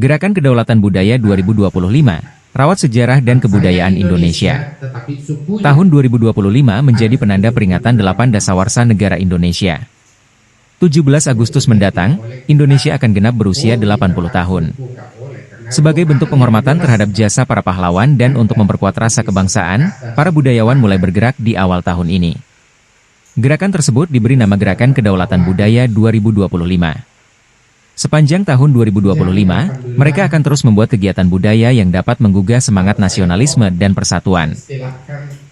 Gerakan Kedaulatan Budaya 2025, Rawat Sejarah dan Kebudayaan Indonesia. Tahun 2025 menjadi penanda peringatan 8 Dasawarsa Negara Indonesia. 17 Agustus mendatang, Indonesia akan genap berusia 80 tahun. Sebagai bentuk penghormatan terhadap jasa para pahlawan dan untuk memperkuat rasa kebangsaan, para budayawan mulai bergerak di awal tahun ini. Gerakan tersebut diberi nama Gerakan Kedaulatan Budaya 2025. Sepanjang tahun 2025, mereka akan terus membuat kegiatan budaya yang dapat menggugah semangat nasionalisme dan persatuan.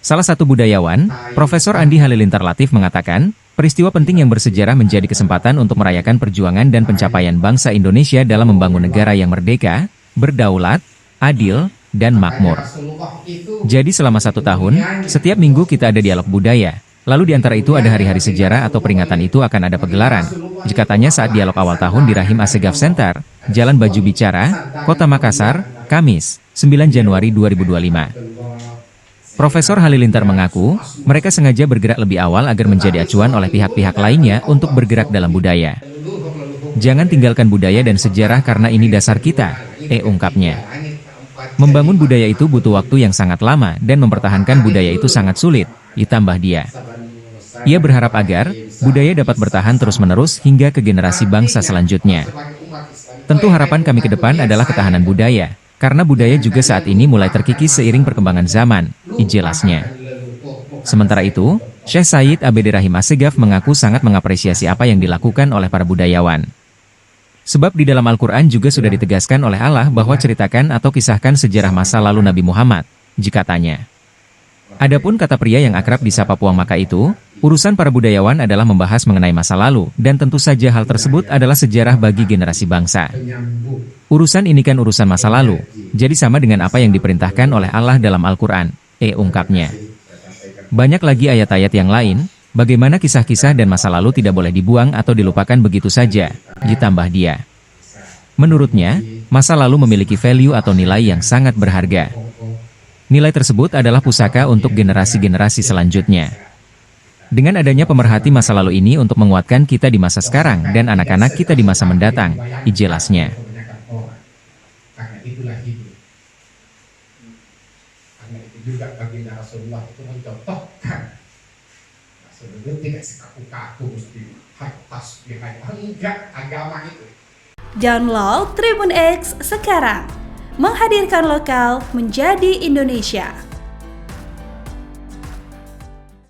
Salah satu budayawan, Profesor Andi Halilintar Latif mengatakan, peristiwa penting yang bersejarah menjadi kesempatan untuk merayakan perjuangan dan pencapaian bangsa Indonesia dalam membangun negara yang merdeka, berdaulat, adil, dan makmur. Jadi selama 1 tahun, setiap minggu kita ada dialog budaya. Lalu di antara itu ada hari-hari sejarah atau peringatan itu akan ada pegelaran. Jika tanya saat dialog awal tahun di Rahim Assegaf Center, Jalan Baju Bicara, Kota Makassar, Kamis, 9 Januari 2025. Profesor Halilintar mengaku, mereka sengaja bergerak lebih awal agar menjadi acuan oleh pihak-pihak lainnya untuk bergerak dalam budaya. Jangan tinggalkan budaya dan sejarah karena ini dasar kita, ungkapnya. Membangun budaya itu butuh waktu yang sangat lama dan mempertahankan budaya itu sangat sulit, ditambah dia. Ia berharap agar budaya dapat bertahan terus-menerus hingga ke generasi bangsa selanjutnya. Tentu harapan kami ke depan adalah ketahanan budaya, karena budaya juga saat ini mulai terkikis seiring perkembangan zaman, jelasnya. Sementara itu, Syekh Said Abd Rahim Assegaf mengaku sangat mengapresiasi apa yang dilakukan oleh para budayawan. Sebab di dalam Al-Quran juga sudah ditegaskan oleh Allah bahwa ceritakan atau kisahkan sejarah masa lalu Nabi Muhammad, jika tanya. Adapun kata pria yang akrab disapa Puang Maka itu, urusan para budayawan adalah membahas mengenai masa lalu, dan tentu saja hal tersebut adalah sejarah bagi generasi bangsa. Urusan ini kan urusan masa lalu, jadi sama dengan apa yang diperintahkan oleh Allah dalam Al-Quran, ungkapnya. Banyak lagi ayat-ayat yang lain, bagaimana kisah-kisah dan masa lalu tidak boleh dibuang atau dilupakan begitu saja, ditambah dia. Menurutnya, masa lalu memiliki value atau nilai yang sangat berharga. Nilai tersebut adalah pusaka untuk generasi-generasi selanjutnya. Dengan adanya pemerhati masa lalu ini untuk menguatkan kita di masa sekarang dan anak-anak kita di masa mendatang, jelasnya. Karena itulah hidup. Karena itu juga baginda Rasulullah itu mencontohkan. Rasulullah tidak sekaku-kaku mesti tasbih, enggak, agama itu. Download Tribun X sekarang. Menghadirkan lokal menjadi Indonesia.